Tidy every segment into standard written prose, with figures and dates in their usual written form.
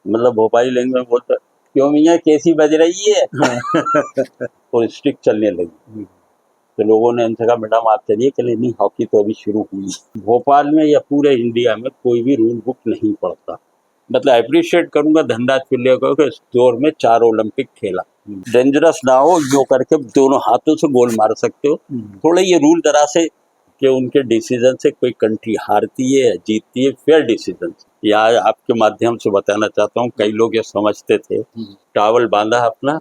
मतलब भोपाली लैंग्वेज में बोलता, क्यों मियाँ कैसी बज रही है। और स्ट्रिक चलने लगी। तो लोगों ने उनसे कहा मैडम आप चलिए, चले नहीं हॉकी तो अभी शुरू हुई। भोपाल में या पूरे इंडिया में कोई भी रूल बुक नहीं पढ़ता। मतलब अप्रिशिएट करूंगा धनराज पिल्ले को कि इस दौर में 4 ओलंपिक खेला। डेंजरस ना हो, जो करके दोनों हाथों से गोल मार सकते हो। थोड़ा ये रूल जरा से कि उनके डिसीजन से कोई कंट्री हारती है जीतती है फेयर डिसीजन। या आपके माध्यम से बताना चाहता हूँ, कई लोग ये समझते थे टावल बांधा अपना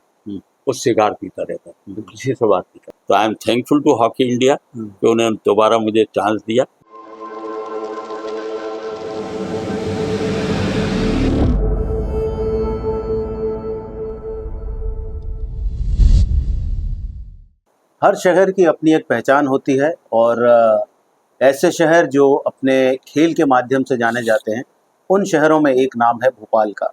वो सिगार पीता रहता, तो किसी से बात नहीं करता। तो I am thankful to Hockey India कि उन्होंने दोबारा मुझे चांस दिया। हर शहर की अपनी एक पहचान होती है और ऐसे शहर जो अपने खेल के माध्यम से जाने जाते हैं, उन शहरों में एक नाम है भोपाल का।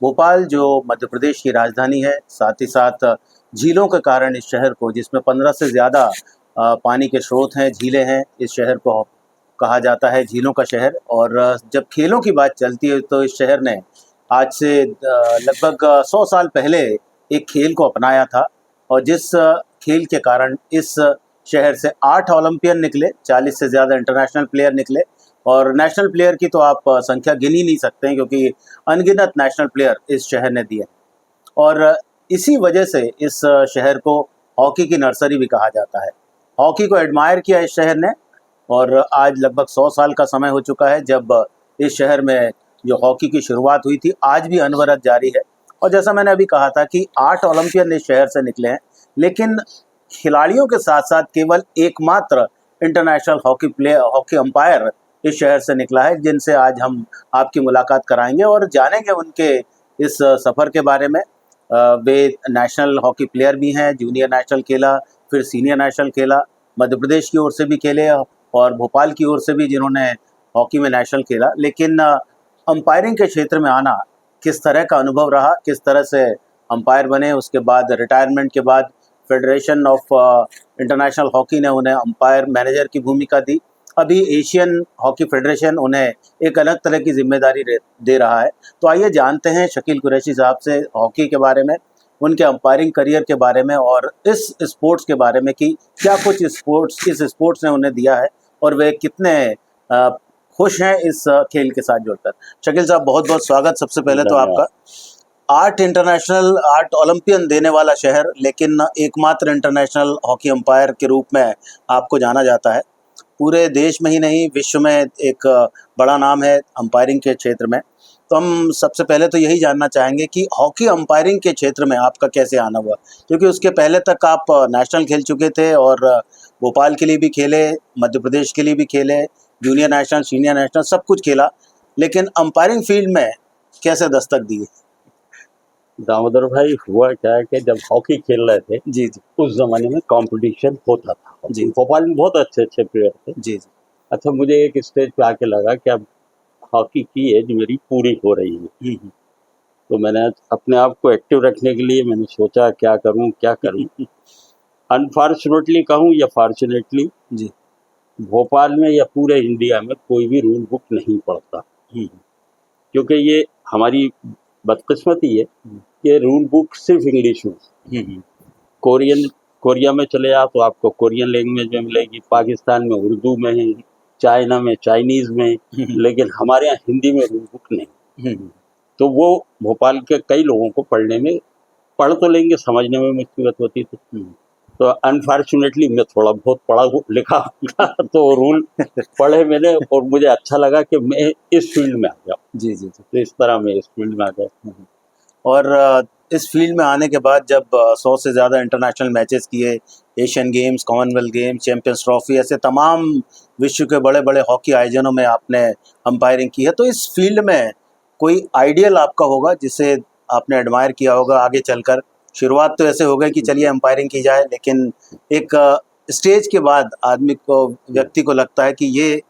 भोपाल जो मध्य प्रदेश की राजधानी है, साथ ही साथ झीलों के कारण इस शहर को, जिसमें 15 से ज़्यादा पानी के स्रोत हैं, झीलें हैं, इस शहर को कहा जाता है झीलों का शहर। और जब खेलों की बात चलती है तो इस शहर ने आज से लगभग 100 साल पहले एक खेल को अपनाया था, और जिस खेल के कारण इस शहर से 8 ओलंपियन निकले, 40 से ज़्यादा इंटरनेशनल प्लेयर निकले। और नेशनल प्लेयर की तो आप संख्या गिन ही नहीं सकते हैं, क्योंकि अनगिनत नेशनल प्लेयर इस शहर ने दिए। और इसी वजह से इस शहर को हॉकी की नर्सरी भी कहा जाता है। हॉकी को एडमायर किया इस शहर ने, और आज लगभग 100 साल का समय हो चुका है जब इस शहर में जो हॉकी की शुरुआत हुई थी, आज भी अनवरत जारी है। और जैसा मैंने अभी कहा था कि 8 ओलंपियन इस शहर से निकले हैं, लेकिन खिलाड़ियों के साथ साथ केवल एकमात्र इंटरनेशनल हॉकी अंपायर इस शहर से निकला है, जिनसे आज हम आपकी मुलाकात कराएंगे और जानेंगे उनके इस सफ़र के बारे में। वे नेशनल हॉकी प्लेयर भी हैं, जूनियर नेशनल खेला, फिर सीनियर नेशनल खेला, मध्य प्रदेश की ओर से भी खेले और भोपाल की ओर से भी जिन्होंने हॉकी में नेशनल खेला। लेकिन अंपायरिंग के क्षेत्र में आना किस तरह का अनुभव रहा, किस तरह से अंपायर बने, उसके बाद रिटायरमेंट के बाद फेडरेशन ऑफ इंटरनेशनल हॉकी ने उन्हें अंपायर मैनेजर की भूमिका दी। अभी एशियन हॉकी फेडरेशन उन्हें एक अलग तरह की जिम्मेदारी दे रहा है। तो आइए जानते हैं शकील कुरैशी साहब से हॉकी के बारे में, उनके अंपायरिंग करियर के बारे में और इस स्पोर्ट्स के बारे में कि क्या कुछ इस स्पोर्ट्स ने उन्हें दिया है और वे कितने खुश हैं इस खेल के साथ जुड़कर। शकील साहब, बहुत बहुत स्वागत सबसे पहले तो आपका। 8 ओलंपियन देने वाला शहर, लेकिन एकमात्र इंटरनेशनल हॉकी अंपायर के रूप में आपको जाना जाता है। पूरे देश में ही नहीं, विश्व में एक बड़ा नाम है अंपायरिंग के क्षेत्र में। तो हम सबसे पहले तो यही जानना चाहेंगे कि हॉकी अंपायरिंग के क्षेत्र में आपका कैसे आना हुआ, क्योंकि उसके पहले तक आप नेशनल खेल चुके थे और भोपाल के लिए भी खेले, मध्य प्रदेश के लिए भी खेले, जूनियर नेशनल, सीनियर नेशनल, सब कुछ खेला, लेकिन अंपायरिंग फील्ड में कैसे दस्तक दी? दामोदर भाई, हुआ क्या है कि जब हॉकी खेल रहे थे जी जी उस जमाने में कंपटीशन होता था जी। भोपाल में बहुत अच्छे अच्छे प्लेयर थे। जी जी अच्छा, मुझे एक स्टेज पे आके लगा कि अब हॉकी की एज मेरी पूरी हो रही है। तो मैंने अपने आप को एक्टिव रखने के लिए मैंने सोचा क्या करूं क्या करूं। अनफॉर्चुनेटली कहूं या फॉर्चुनेटली, जी भोपाल में या पूरे इंडिया में कोई भी रूल बुक नहीं पढ़ता, क्योंकि ये हमारी बदकिस्मती है कि रूल बुक सिर्फ इंग्लिश में। कोरिया में चले जाओ तो आपको कोरियन लैंग्वेज में मिलेगी, पाकिस्तान में उर्दू में है, चाइना में चाइनीज़ में, लेकिन हमारे यहाँ हिंदी में रूल बुक नहीं। तो वो भोपाल के कई लोगों को पढ़ तो लेंगे, समझने में मुश्किल होती थी। तो अनफॉर्चुनेटली मैं थोड़ा बहुत पढ़ा लिखा तो रूल पढ़े मैंने और मुझे अच्छा लगा कि मैं इस फील्ड में आ जाऊँ। जी जी जी। तो इस तरह मैं इस फील्ड में आ गया। और इस फील्ड में आने के बाद जब 100 से ज़्यादा इंटरनेशनल मैचेस किए, Asian games, Commonwealth games, champions trophy, ऐसे तमाम विश्व के बड़े बड़े हॉकी आयोजनों में आपने अंपायरिंग की है, तो इस फील्ड में कोई आइडियल आपका होगा जिसे आपने एडमायर किया होगा आगे चलकर? शुरुआत तो ऐसे हो गई कि चलिए अंपायरिंग की जाए, लेकिन एक स्टेज के बाद आदमी को, व्यक्ति को लगता है कि ये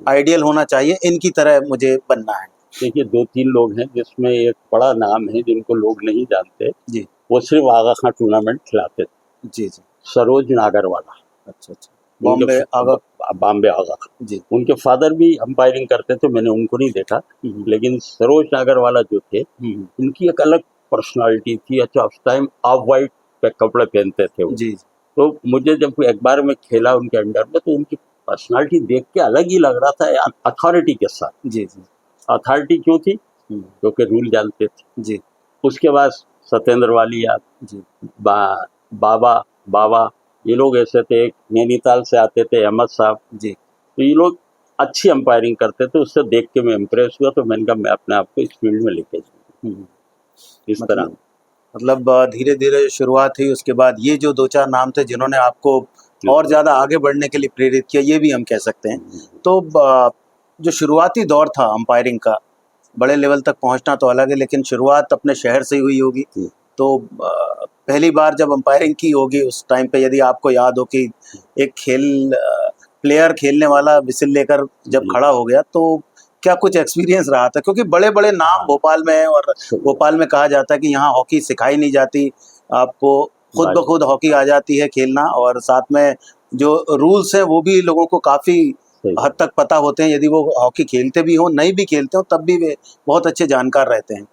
आइडियल होना चाहिए, इनकी तरह मुझे बनना है। देखिए, 2-3 लोग हैं जिसमें एक बड़ा नाम है जिनको लोग नहीं जानते जी। वो सिर्फ आगा खां टूर्नामेंट खिलाते थे। जी जी। सरोज नागरवाला। अच्छा अच्छा। बॉम्बे आगा बॉम्बे आगा जी। उनके फादर भी अंपायरिंग करते थे, मैंने उनको नहीं देखा, लेकिन सरोज नागरवाला जो थे उनकी एक अलग पर्सनालिटी थी। अच्छा, उस टाइम ऑफ वाइट कपड़े पहनते थे वो। जी तो मुझे जब एक बार मैं खेला उनके अंडर में, तो उनकी पर्सनालिटी देख के अलग ही लग रहा था यार, अथॉरिटी के साथ। जी जी अथॉरिटी क्यों थी? क्योंकि रूल जानते थे। जी उसके बाद सत्येंद्र वालिया, जी बाबा ये लोग ऐसे थे। एक नैनीताल से आते थे, अहमद साहब। जी। तो ये लोग अच्छी अंपायरिंग करते थे, उससे देख के मैं इम्प्रेस हुआ। तो मैंने कहा मैं अपने आप को इस फील्ड में लेके जाऊँ, इस तरह। मतलब धीरे धीरे शुरुआत हुई, उसके बाद ये जो दो चार नाम थे जिन्होंने आपको और ज़्यादा आगे बढ़ने के लिए प्रेरित किया, ये भी हम कह सकते हैं। तो जो शुरुआती दौर था अंपायरिंग का, बड़े लेवल तक पहुंचना तो अलग है, लेकिन शुरुआत अपने शहर से ही हुई होगी। तो पहली बार जब अंपायरिंग की होगी उस टाइम पे, यदि आपको याद हो कि एक प्लेयर खेलने वाला विसिल लेकर जब खड़ा हो गया, तो क्या कुछ एक्सपीरियंस रहा था? क्योंकि बड़े बड़े नाम भोपाल में हैं और भोपाल में कहा जाता है कि यहाँ हॉकी सिखाई नहीं जाती, आपको खुद ब खुद हॉकी आ जाती है खेलना, और साथ में जो रूल्स हैं वो भी लोगों को काफ़ी हद तक पता होते हैं। यदि वो हॉकी खेलते भी हों, नहीं भी खेलते हों, तब भी वे बहुत अच्छे जानकार रहते हैं।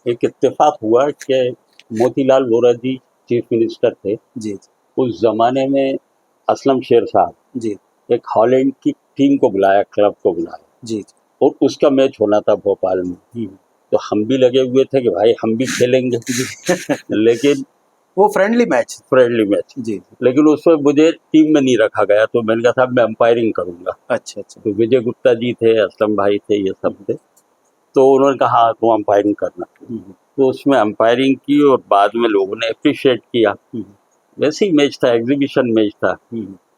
एक इत्तेफाक हुआ कि मोतीलाल वोरा जी चीफ मिनिस्टर थे जी उस जमाने में। असलम शेर साहब जी एक हॉलैंड की टीम को बुलाया, क्लब को बुलाया जी और उसका मैच होना था भोपाल में। तो हम भी लगे हुए थे कि भाई हम भी खेलेंगे लेकिन वो फ्रेंडली मैच जी। लेकिन उसमें मुझे टीम में नहीं रखा गया। तो मैंने कहा साहब मैं अंपायरिंग करूंगा। अच्छा अच्छा। तो विजय गुप्ता जी थे, असलम भाई थे, ये सब थे। तो उन्होंने कहा तो अंपायरिंग करना। तो उसमें अंपायरिंग की और बाद में लोगों ने अप्रिशिएट किया। वैसे ही मैच था, एग्जीबिशन मैच था।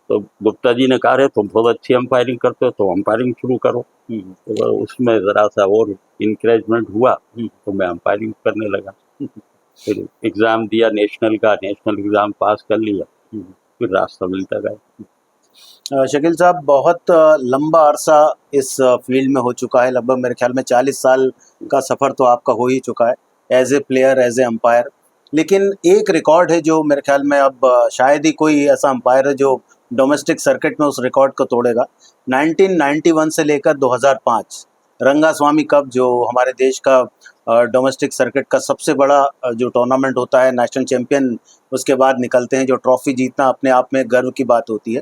तो गुप्ता जी ने कहा रे तुम बहुत अच्छी अंपायरिंग करते हो, तो अंपायरिंग शुरू करो। तो उसमें ज़रा सा और इंकरेजमेंट हुआ, तो मैं अंपायरिंग करने लगा। फिर एग्ज़ाम दिया नेशनल का, नेशनल एग्ज़ाम पास कर लिया, फिर रास्ता मिलता गया। शकील साहब, बहुत लंबा अरसा इस फील्ड में हो चुका है, लगभग मेरे ख्याल में 40 साल का सफ़र तो आपका हो ही चुका है, as a player, as a umpire. लेकिन एक रिकॉर्ड है जो मेरे ख्याल में अब शायद ही कोई ऐसा अंपायर है जो डोमेस्टिक सर्किट में उस रिकॉर्ड को तोड़ेगा। 1991 से लेकर 2005 रंगास्वामी कप, जो हमारे देश का डोमेस्टिक सर्किट का सबसे बड़ा जो टूर्नामेंट होता है, नेशनल चैंपियन उसके बाद निकलते हैं, जो ट्रॉफी जीतना अपने आप में गर्व की बात होती है।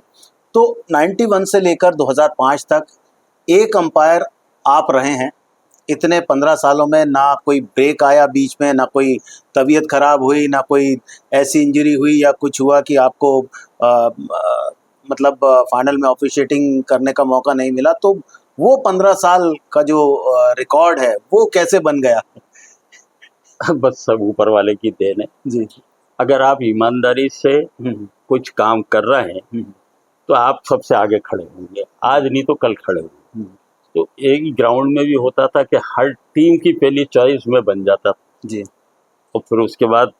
तो 91 से लेकर 2005 तक एक अंपायर आप रहे हैं। इतने 15 सालों में ना कोई ब्रेक आया बीच में, ना कोई तबीयत खराब हुई, ना कोई ऐसी इंजरी हुई या कुछ हुआ कि आपको मतलब फाइनल में ऑफिशिएटिंग करने का मौका नहीं मिला। तो वो 15 साल का जो रिकॉर्ड है वो कैसे बन गया? बस सब ऊपर वाले की देन है जी। अगर आप ईमानदारी से कुछ काम कर रहे हैं तो आप सबसे आगे खड़े होंगे, आज नहीं तो कल खड़े होंगे। तो एक ही ग्राउंड में भी होता था कि हर टीम की पहली चॉइस में बन जाता था जी। और फिर उसके बाद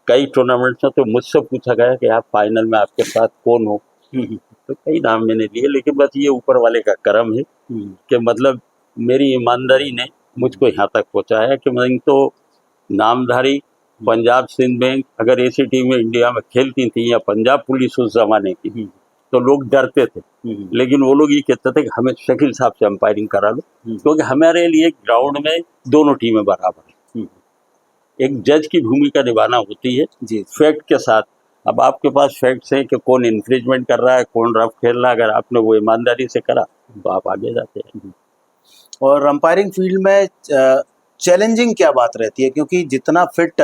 कई टूर्नामेंट्स में तो मुझसे पूछा गया कि आप फाइनल में आपके साथ कौन हो। तो कई नाम मैंने लिए, लेकिन बस ये ऊपर वाले का करम है कि मतलब मेरी ईमानदारी ने मुझको यहाँ तक पहुँचाया कि मैं तो नामधारी पंजाब सिंध बैंक अगर ऐसी टीमें इंडिया में खेलती थी या पंजाब पुलिस उस जमाने की, तो लोग डरते थे। लेकिन वो लोग ये कहते थे कि हमें शकील साहब से अंपायरिंग करा लो, क्योंकि हमारे लिए ग्राउंड में दोनों टीमें बराबर हैं। एक जज की भूमिका निभाना होती है जी। फैक्ट के साथ। अब आपके पास फैक्ट्स हैं कि कौन इन्फ्रिंजमेंट कर रहा है, कौन रफ खेल रहा है, अगर आपने वो ईमानदारी से करा तो आप आगे जाते हैं। और अंपायरिंग फील्ड में चैलेंजिंग क्या बात रहती है? क्योंकि जितना फिट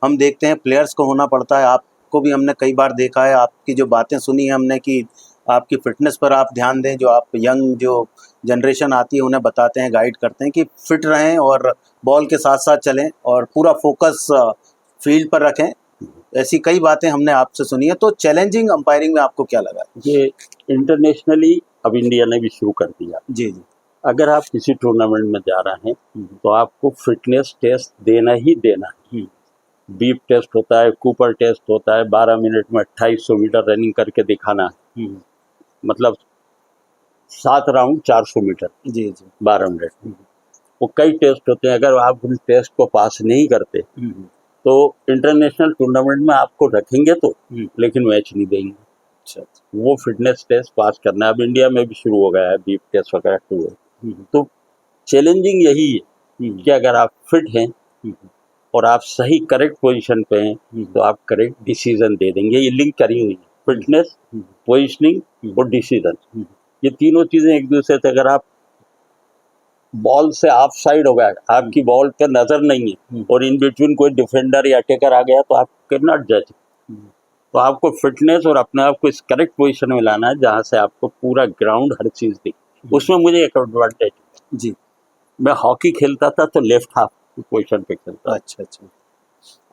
हम देखते हैं प्लेयर्स को होना पड़ता है, आपको भी हमने कई बार देखा है, आपकी जो बातें सुनी है हमने कि आपकी फिटनेस पर आप ध्यान दें, जो आप यंग जो जनरेशन आती है उन्हें बताते हैं, गाइड करते हैं कि फिट रहें और बॉल के साथ साथ चलें और पूरा फोकस फील्ड पर रखें। ऐसी कई बातें हमने आपसे सुनी है। तो चैलेंजिंग अंपायरिंग में आपको क्या लगा? ये इंटरनेशनली अब इंडिया ने भी शुरू कर दिया। जी जी। अगर आप किसी टूर्नामेंट में जा रहे हैं तो आपको फिटनेस टेस्ट देना ही देना है। बीप टेस्ट होता है, कूपर टेस्ट होता है, 12 मिनट में 2800 मीटर रनिंग करके दिखाना है, मतलब 7 राउंड 400 मीटर जी जी। 12 मिनट में। वो कई टेस्ट होते हैं, अगर आप उन टेस्ट को पास नहीं करते तो इंटरनेशनल टूर्नामेंट में आपको रखेंगे तो लेकिन मैच नहीं देंगे। अच्छा। वो फिटनेस टेस्ट पास करना है। अब इंडिया में भी शुरू हो गया है बीप टेस्ट वगैरह शुरू है। तो चैलेंजिंग यही है कि अगर आप फिट हैं और आप सही करेक्ट पोजीशन पे हैं तो आप करेक्ट डिसीजन दे देंगे। ये लिंक करी हुई है, फिटनेस, पोजीशनिंग और डिसीजन। ये तीनों चीजें एक दूसरे से, अगर आप बॉल से ऑफ साइड हो गया, आपकी बॉल पे नजर नहीं है और इन बिटवीन कोई डिफेंडर या अटैकर आ गया तो आप कैन नॉट जज। तो आपको फिटनेस और अपने आप को इस करेक्ट पोजीशन में लाना है जहां से आपको पूरा ग्राउंड हर चीज दिखे। उसमें मुझे एक एडवांटेज जी, मैं हॉकी खेलता था तो लेफ्ट हाफ पोजीशन पे खेलता। अच्छा अच्छा।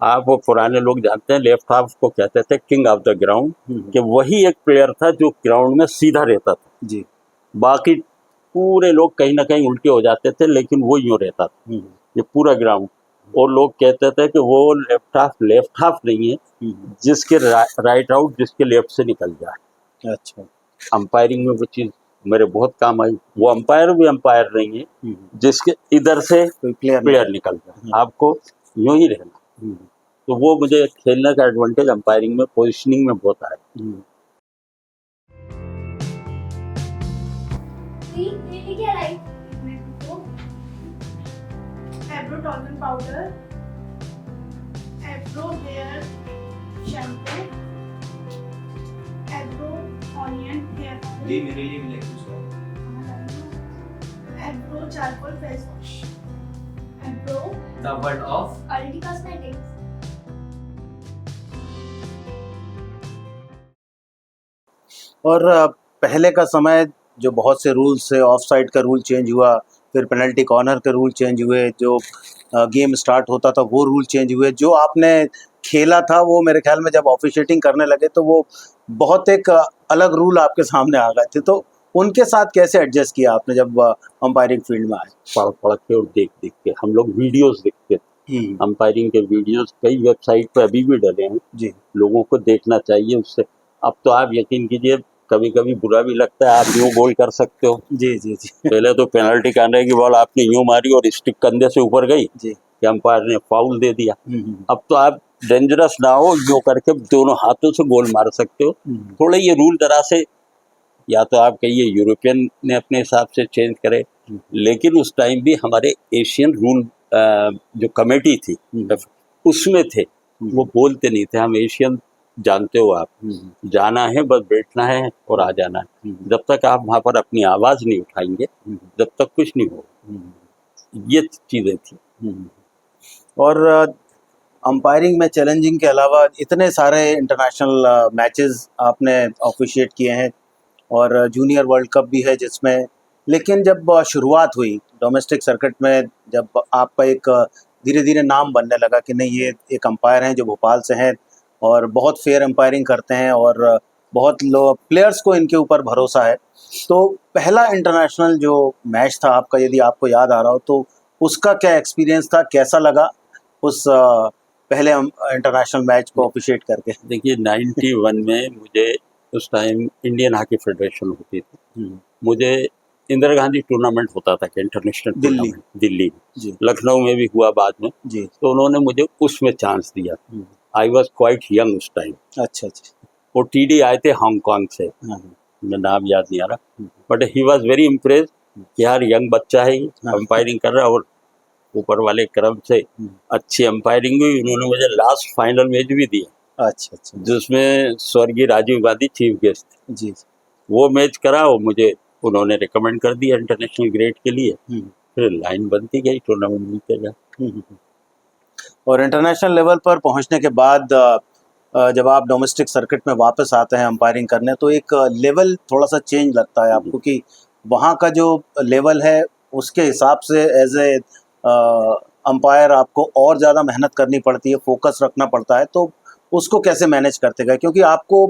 आप वो पुराने लोग जानते हैं, लेफ्ट हाफ को कहते थे किंग ऑफ द ग्राउंड, कि वही एक प्लेयर था जो ग्राउंड में सीधा रहता था जी। बाकी पूरे लोग कहीं ना कहीं उल्टे हो जाते थे, लेकिन वो यूं रहता था ये पूरा ग्राउंड। और लोग कहते थे कि वो लेफ्ट हाफ नहीं है जिसके राइट आउट जिसके लेफ्ट से निकल जाए। अच्छा। अंपायरिंग में वो चीज मेरे बहुत काम आई। वो अंपायर भी अंपायर नहीं है जिसके इधर से कोई प्लेयर निकल जाए, आपको यूं ही रहना। तो वो मुझे खेलने का एडवांटेज अंपायरिंग में, पोजिशनिंग में बहुत आया। क्या like Abro tolerant powder, Abro hair shampoo, Abro onion hair जी, मेरे लिए भी लेके उसका। Abro charcoal face wash, Abro the word of अल्टी कॉस्मेटिक्स। और पहले का समय जो बहुत से रूल्स से ऑफ साइड का रूल चेंज हुआ, फिर पेनल्टी कॉर्नर के रूल चेंज हुए, जो गेम स्टार्ट होता था वो रूल चेंज हुए। जो आपने खेला था वो मेरे ख्याल में जब ऑफिशिएटिंग करने लगे तो वो बहुत एक अलग रूल आपके सामने आ गए थे। तो उनके साथ कैसे एडजस्ट किया आपने जब अंपायरिंग फील्ड में आए? पढ़ पढ़ के और देख देख के हम लोग वीडियोस देखते थे। अंपायरिंग के वीडियोस कई वेबसाइट पे अभी भी डले हैं जी। लोगों को देखना चाहिए। उससे अब तो आप यकीन कीजिए कभी कभी बुरा भी लगता है, आप यूं गोल कर सकते हो। जी जी जी। पहले तो पेनल्टी कॉर्नर की बॉल आपने यूं मारी और स्टिक कंधे से ऊपर गई जी। कि अंपायर ने फाउल दे दिया। अब तो आप डेंजरस ना हो, यूं करके दोनों हाथों से गोल मार सकते हो। थोड़े ये रूल जरा से, या तो आप कहिए यूरोपियन ने अपने हिसाब से चेंज करे, लेकिन उस टाइम भी हमारे एशियन रूल जो कमेटी थी उसमें थे, वो बोलते नहीं थे। हम एशियन, जानते हो आप, जाना है बस बैठना है और आ जाना है। जब तक आप वहाँ पर अपनी आवाज नहीं उठाएंगे जब तक कुछ नहीं होगा। ये चीजें थी। और अंपायरिंग में चैलेंजिंग के अलावा इतने सारे इंटरनेशनल मैचेस आपने ऑफिशिएट किए हैं और जूनियर वर्ल्ड कप भी है जिसमें, लेकिन जब शुरुआत हुई डोमेस्टिक सर्किट में, जब आपका एक धीरे धीरे नाम बनने लगा कि नहीं ये एक अंपायर हैं जो भोपाल से हैं और बहुत फेयर अंपायरिंग करते हैं और बहुत लोग प्लेयर्स को इनके ऊपर भरोसा है, तो पहला इंटरनेशनल जो मैच था आपका, यदि आपको याद आ रहा हो तो उसका क्या एक्सपीरियंस था, कैसा लगा उस पहले इंटरनेशनल मैच को ऑफिशिएट करके? देखिए 91 में मुझे उस टाइम इंडियन हॉकी फेडरेशन होती थी, मुझे इंदिरा गांधी टूर्नामेंट होता था कि इंटरनेशनल टूर्नामेंट दिल्ली में, लखनऊ में भी हुआ बाद में जी। तो उन्होंने मुझे उसमें चांस दिया। आई वॉज क्वाइट यंग उस टाइम। अच्छा अच्छा। वो टीडी आए थे हांगकांग से, मैं नाम याद नहीं आ रहा, but he was very impress, यार यंग बच्चा है अंपायरिंग कर रहा है। और ऊपर वाले क्रम से अच्छी अंपायरिंग हुई। उन्होंने मुझे लास्ट फाइनल मैच भी दिया। अच्छा अच्छा। जिसमें स्वर्गीय राजीव गांधी चीफ गेस्ट थे। जी। वो मैच करा और मुझे उन्होंने रिकमेंड कर दिया इंटरनेशनल ग्रेड के लिए। फिर लाइन बनती गई, टूर्नामेंट मिलते गया। और इंटरनेशनल लेवल पर पहुंचने के बाद जब आप डोमेस्टिक सर्किट में वापस आते हैं अंपायरिंग करने, तो एक लेवल थोड़ा सा चेंज लगता है आपको कि वहाँ का जो लेवल है उसके हिसाब से एज ए अंपायर आपको और ज़्यादा मेहनत करनी पड़ती है, फोकस रखना पड़ता है। तो उसको कैसे मैनेज करते गए, क्योंकि आपको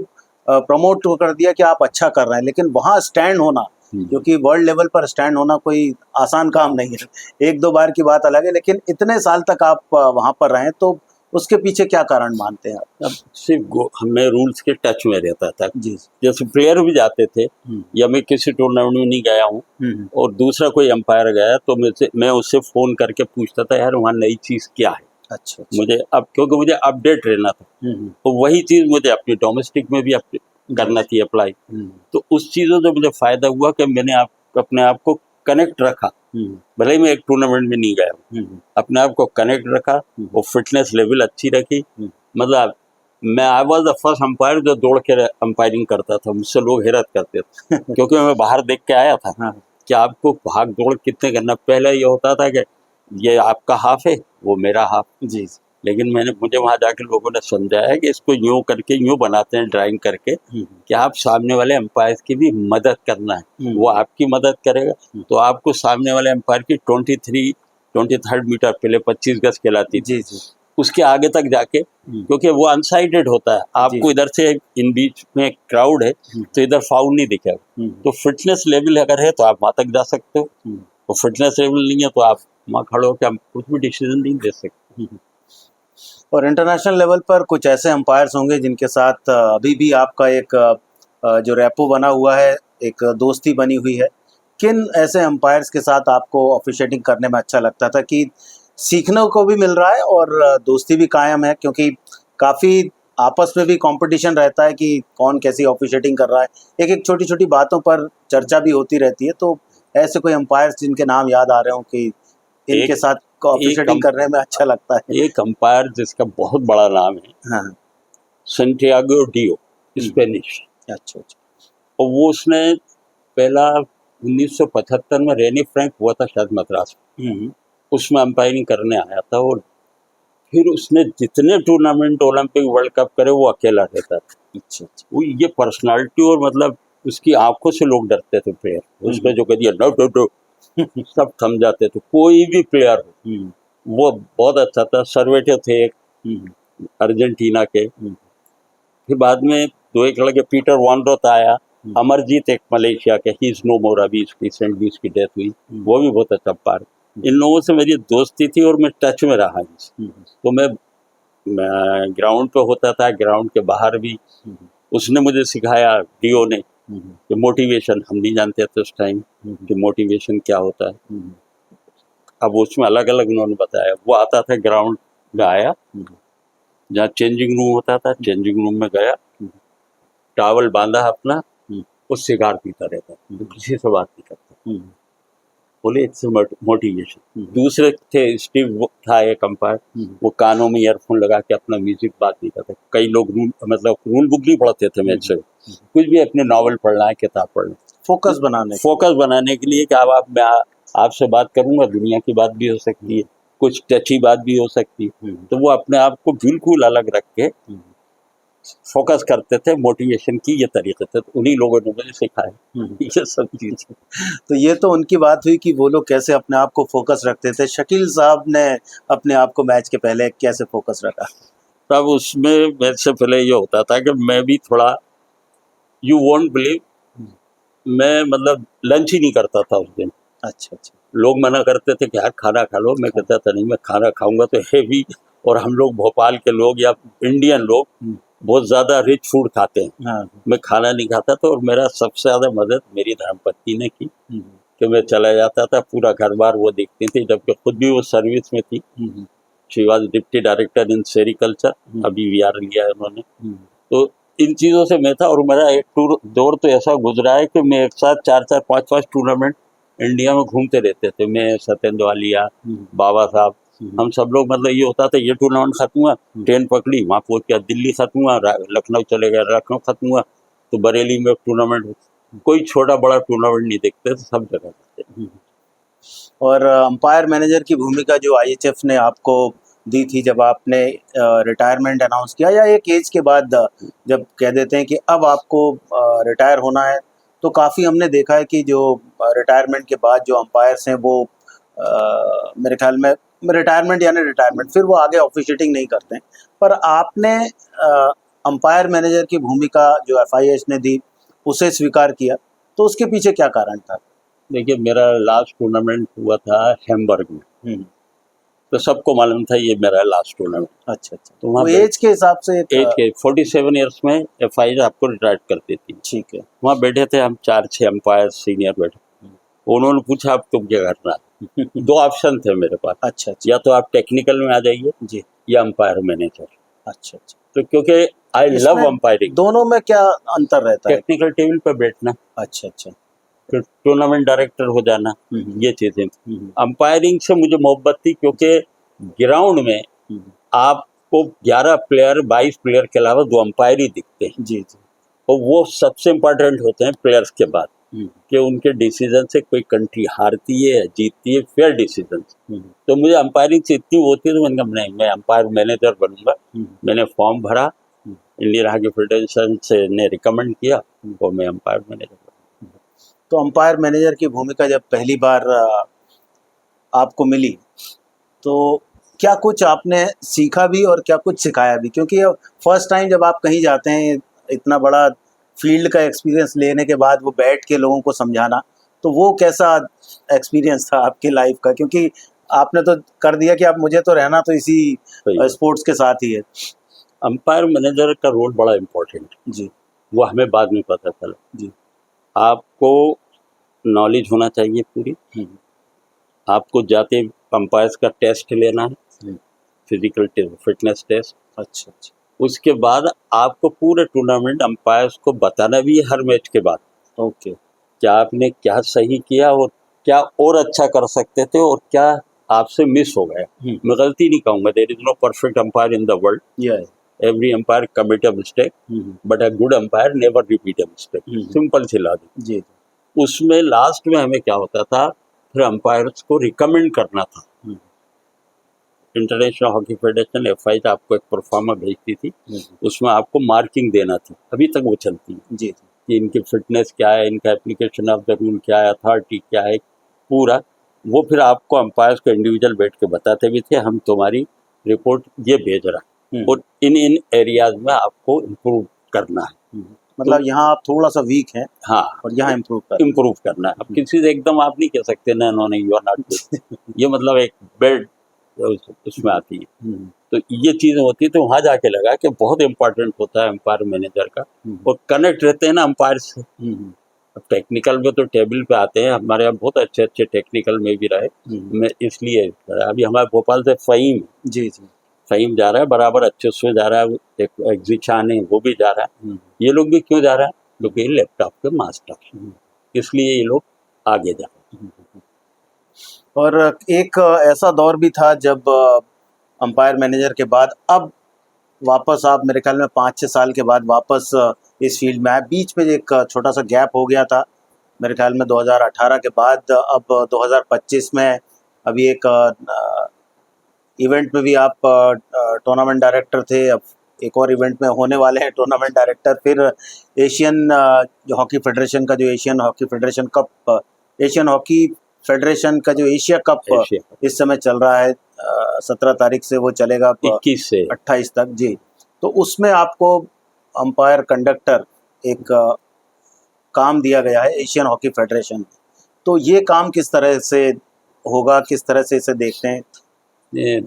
प्रमोट कर दिया कि आप अच्छा कर रहे हैं, लेकिन वहाँ स्टैंड होना, क्योंकि वर्ल्ड लेवल पर स्टैंड होना कोई आसान काम नहीं है। एक दो बार की बात अलग है, लेकिन इतने साल तक आप वहाँ पर रहे, तो उसके पीछे क्या कारण मानते हैं आप? अब सिर्फ हमें रूल्स के टच में रहता था जी। जैसे प्लेयर भी जाते थे, या मैं किसी टूर्नामेंट में नहीं गया हूँ और दूसरा कोई अंपायर गया तो मैं उससे फोन करके पूछता था यार वहाँ नई चीज क्या है। अच्छा। मुझे अब, क्योंकि मुझे अपडेट रहना था, तो वही चीज मुझे अपनी डोमेस्टिक में भी करना चाहिए अप्लाई। तो उस चीज़ों से मुझे फ़ायदा हुआ कि मैंने अपने आप को कनेक्ट रखा। भले ही मैं एक टूर्नामेंट में नहीं गया, अपने आप को कनेक्ट रखा और फिटनेस लेवल अच्छी रखी। मतलब I was the first umpire जो दौड़ के अंपायरिंग करता था, मुझसे लोग हैरत करते थे क्योंकि मैं बाहर देख के आया था कि आपको भाग दौड़ कितने करना। पहले ये होता था कि ये आपका हाफ है, वो मेरा हाफ जी, लेकिन मुझे वहाँ जाके लोगों ने समझाया कि इसको यूँ करके यूँ बनाते हैं ड्राइंग करके कि आप सामने वाले अंपायर की भी मदद करना है, वो आपकी मदद करेगा। तो आपको सामने वाले अंपायर की 23rd मीटर, पहले 25 गज कहलाती थी, उसके आगे तक जाके, क्योंकि वो अनसाइडेड होता है, आपको इधर से इन बीच में क्राउड है तो इधर फाउल नहीं दिखेगा। तो फिटनेस लेवल अगर है तो आप वहाँ तक जा सकते हो, और फिटनेस लेवल नहीं है तो आप वहाँ खड़े होकर हम कुछ भी डिसीजन नहीं दे सकते। और इंटरनेशनल लेवल पर कुछ ऐसे अंपायर्स होंगे जिनके साथ अभी भी आपका एक जो रैपो बना हुआ है, एक दोस्ती बनी हुई है। किन ऐसे अंपायर्स के साथ आपको ऑफिशिएटिंग करने में अच्छा लगता था कि सीखने को भी मिल रहा है और दोस्ती भी कायम है, क्योंकि काफ़ी आपस में भी कंपटीशन रहता है कि कौन कैसी ऑफिशिएटिंग कर रहा है, एक एक छोटी छोटी बातों पर चर्चा भी होती रहती है। तो ऐसे कोई अंपायर्स जिनके नाम याद आ रहे हो कि इनके साथ ऑफिशिएटिंग करने में अच्छा लगता है? एक अंपायर जिसका बहुत बड़ा नाम है, हाँ, सेंटियागो डियो, स्पेनिश। अच्छा। और वो उसने पहला 1975 में रेनी फ्रैंक हुआ था शायद मद्रास में, उसमें अंपायरिंग करने आया था। और फिर उसने जितने टूर्नामेंट ओलंपिक वर्ल्ड कप करे वो अकेला रहता था। अच्छा। वो ये पर्सनालिटी, और मतलब उसकी आंखों से लोग डरते थे प्लेयर, उसने जो कह दिया नो नो नो सब थम जाते थे, कोई भी प्लेयर हो। वो बहुत अच्छा था। सर्वेटिव थे एक अर्जेंटीना के, फिर बाद में 2 एक लड़के, पीटर वॉनरोथ आया, अमरजीत एक मलेशिया के, ही इज नो मोर, अभी रिसेंटली उसकी डेथ हुई, वो भी बहुत अच्छा अंपायर। इन लोगों से मेरी दोस्ती थी और मैं टच में रहा। तो मैं ग्राउंड पे होता था, ग्राउंड के बाहर भी उसने मुझे सिखाया, डियो ने, कि मोटिवेशन, हम नहीं जानते थे उस टाइम कि मोटिवेशन क्या होता है। अब उसमें अलग अलग उन्होंने बताया। वो आता था ग्राउंड में, आया जहाँ चेंजिंग रूम होता था, चेंजिंग रूम में गया, टावल बांधा अपना, वो सिगार पीता रहता, तो किसी से बात नहीं करता। बोले इट्स मोटिवेशन। दूसरे थे, स्टीव था एक अंपायर, वो कानों में ईयरफोन लगा के अपना म्यूजिक, बात नहीं करते। कई लोग रूल बुक नहीं पढ़ते थे मैच से, कुछ भी अपने नॉवल पढ़ना है, किताब पढ़ना, फोकस बनाने के लिए कि अब मैं आपसे बात करूंगा, दुनिया की बात भी हो सकती है, कुछ टची बात भी हो सकती है। तो वो अपने आप को बिल्कुल अलग रख के फोकस करते थे। मोटिवेशन की ये तरीके थे, तो उन्हीं लोगों ने मुझे सिखाया ये सब चीज़। तो ये तो उनकी बात हुई कि वो लोग कैसे अपने आप को फोकस रखते थे। शकील साहब ने अपने आप को मैच के पहले कैसे फोकस रखा? तब उसमें मैच से पहले ये होता था कि मैं भी थोड़ा, यू वोंट बिलीव, मैं मतलब लंच ही नहीं करता था उस दिन। अच्छा। लोग मना करते थे कि यार खाना खा लो, मैं कहता था नहीं, मैं खाना खाऊंगा तो हैवी। और हम लोग भोपाल के लोग या इंडियन लोग बहुत ज़्यादा रिच फूड खाते हैं। मैं खाना नहीं खाता था, और मेरा सबसे ज़्यादा मदद मेरी धर्मपत्नी ने की कि मैं चला जाता था, पूरा घर बार वो देखती थी, जबकि खुद भी वो सर्विस में थी। She was deputy director in sericulture, अभी VR लिया है उन्होंने। तो इन चीज़ों से मैं था, और मेरा एक दौर तो ऐसा गुजरा है कि मैं एक साथ 4-4, 5-5 टूर्नामेंट इंडिया में घूमते रहते थे। मैं, सत्येंद्र वालिया, बाबा साहब, हम सब लोग, मतलब ये होता था, ये टूर्नामेंट खत्म हुआ, ट्रेन पकड़ी, वहाँ पहुँच गया, दिल्ली खत्म हुआ, लखनऊ चले गए, लखनऊ खत्म हुआ तो बरेली में टूर्नामेंट। कोई छोटा बड़ा टूर्नामेंट नहीं देखते थे, सब जगह देखते। और अंपायर मैनेजर की भूमिका जो IHF ने आपको दी थी जब आपने रिटायरमेंट अनाउंस किया, या एक एज के बाद जब कह देते हैं कि अब आपको रिटायर होना है, तो काफ़ी हमने देखा है कि जो रिटायरमेंट के बाद जो अंपायर्स हैं वो मेरे ख्याल में रिटायरमेंट फिर वो आगे ऑफिशिएटिंग नहीं करते हैं। पर आपने अंपायर मैनेजर की भूमिका जो FIH ने दी उसे स्वीकार किया, तो उसके पीछे क्या कारण था? देखिए, मेरा लास्ट टूर्नामेंट हुआ था हैम्बर्ग में, तो सबको मालूम था ये मेरा लास्ट टूर्नामेंट। अच्छा। तो वहाँ एज के हिसाब से, एज के 47 ईयर्स में FIH आपको रिटायर कर देती। ठीक है। वहाँ बैठे थे हम 4-6 अंपायर सीनियर बैठे। उन्होंने पूछा अब तुम क्या करना है? 2 ऑप्शन थे मेरे पास। अच्छा। या तो आप टेक्निकल में आ जाइए जी, या अंपायर मैनेजर। अच्छा। तो क्योंकि आई लव इसमें अंपायरिंग, दोनों में क्या अंतर रहता है? टेक्निकल टेबल पे बैठना, अच्छा अच्छा। फिर टूर्नामेंट डायरेक्टर हो जाना, ये चीजें। अंपायरिंग से मुझे मोहब्बत थी क्योंकि ग्राउंड में आपको 11 प्लेयर 22 प्लेयर के अलावा 2 अंपायर ही दिखते हैं, जी जी। और वो सबसे इम्पोर्टेंट होते हैं प्लेयर्स के बाद, कि उनके डिसीजन से कोई कंट्री हारती है या जीतती है, फेयर डिसीजन। तो मुझे अंपायरिंग से इतनी होती है, तो मैंने कहा नहीं, मैं अंपायर मैनेजर बनूंगा। मैंने फॉर्म भरा, इंडियन हॉकी फेडरेशन से ने रिकमेंड किया, और मैं अंपायर मैनेजर बना। तो अंपायर मैनेजर की भूमिका जब पहली बार आपको मिली, तो क्या कुछ आपने सीखा भी और क्या कुछ सिखाया भी? क्योंकि फर्स्ट टाइम जब आप कहीं जाते हैं, इतना बड़ा फील्ड का एक्सपीरियंस लेने के बाद वो बैठ के लोगों को समझाना, तो वो कैसा एक्सपीरियंस था आपकी लाइफ का? क्योंकि आपने तो कर दिया कि आप मुझे तो रहना तो इसी स्पोर्ट्स के साथ ही है। अंपायर मैनेजर का रोल बड़ा इम्पोर्टेंट है जी वो हमें बाद में पता चला। जी। आपको नॉलेज होना चाहिए पूरी, आपको जाते अंपायर्स का टेस्ट लेना है, फिजिकल फिटनेस टेस्ट। अच्छा अच्छा। उसके बाद आपको पूरे टूर्नामेंट अंपायर्स को बताना भी है हर मैच के बाद, ओके। क्या आपने क्या सही किया और क्या और अच्छा कर सकते थे और क्या आपसे मिस हो गया। मैं गलती नहीं कहूँगा, there is no perfect umpire in the world, yes. Every umpire commit a mistake, but a good umpire never repeat a mistake. Simple सी लॉजिक। जी। उसमें लास्ट में हमें क्या होता था, फिर अंपायर्स को रिकमेंड करना था। इंटरनेशनल हॉकी फेडरेशन FI से आपको एक परफॉर्मा भेजती थी, उसमें आपको मार्किंग देना थी, अभी तक वो चलती है जी। कि इनकी फिटनेस क्या है, इनका एप्लीकेशन ऑफ द रूल क्या है, अथॉरिटी क्या है, पूरा वो फिर आपको अंपायर्स को इंडिविजुअल बैठ के बताते भी थे, हम तुम्हारी रिपोर्ट ये भेज रहा है और इन एरियाज में आपको इम्प्रूव करना है। मतलब यहाँ आप थोड़ा सा वीक हैं, हाँ, और यहाँ इम्प्रूव करना है। अब किसी से एकदम आप नहीं कह सकते ना नो नहीं यू आर नॉट गुड, ये मतलब एक बेड उसमें आती है। तो ये चीज़ होती है, तो वहाँ जाके लगा कि बहुत इंपॉर्टेंट होता है अंपायर मैनेजर का, और कनेक्ट रहते हैं ना अंपायर से। अब टेक्निकल में तो टेबल पे आते हैं, हमारे यहाँ बहुत अच्छे अच्छे टेक्निकल में भी रहे, मैं इसलिए अभी हमारे भोपाल से फ़हीम, जी जी, फ़हीम जा रहा है बराबर, अच्छे से जा रहा है, एक एग्जिचान है वो भी जा रहा है। ये लोग भी क्यों जा रहा है, क्योंकि ये लैपटॉप के मास्टर, इसलिए ये लोग आगे जा रहे हैं। और एक ऐसा दौर भी था जब अंपायर मैनेजर के बाद अब वापस आप मेरे ख्याल में 5-6 साल के बाद वापस इस फील्ड में आए। बीच में एक छोटा सा गैप हो गया था मेरे ख्याल में 2018 के बाद। अब 2025 में अभी एक इवेंट में भी आप टूर्नामेंट डायरेक्टर थे, अब एक और इवेंट में होने वाले हैं टूर्नामेंट डायरेक्टर। फिर एशियन हॉकी फेडरेशन का जो Asian hockey federation cup, Asian hockey federation का जो एशिया कप इस समय चल रहा है, 17 तारीख से वो चलेगा 21 से 28 तक जी। तो उसमें आपको अंपायर कंडक्टर एक काम दिया गया है एशियन हॉकी फेडरेशन। तो ये काम किस तरह से होगा, किस तरह से इसे देखते हैं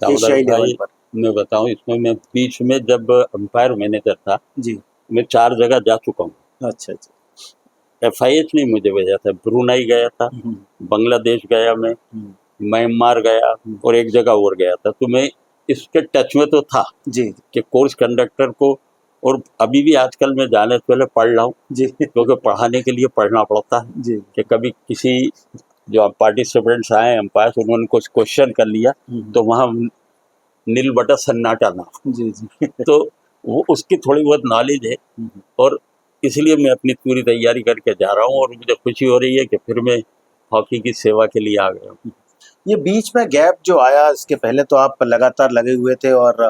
एशियाई लेवल पर? मैं बताऊं, इसमें मैं बीच में जब अंपायर मैनेजर था जी, मैं 4 जगह जा चुका हूँ। अच्छा अच्छा। FIH ने मुझे भेजा था, ब्रुनाई गया था, बांग्लादेश गया मैं, म्यांमार गया और एक जगह और गया था। तो मैं इसके टच में तो था जी कि कोर्स कंडक्टर को, और अभी भी आजकल मैं जाने से पहले पढ़ रहा हूँ जी, क्योंकि पढ़ाने के लिए पढ़ना पड़ता है जी कि कभी किसी जो पार्टिसिपेंट्स आए अंपायर उन्होंने कुछ क्वेश्चन कर लिया तो वहाँ नील बटा सन्नाटा ना जी जी। तो वो उसकी थोड़ी बहुत नॉलेज है, और इसलिए मैं अपनी पूरी तैयारी करके जा रहा हूँ और मुझे खुशी हो रही है कि फिर मैं हॉकी की सेवा के लिए आ गया हूँ। ये बीच में गैप जो आया, इसके पहले तो आप लगातार लगे हुए थे और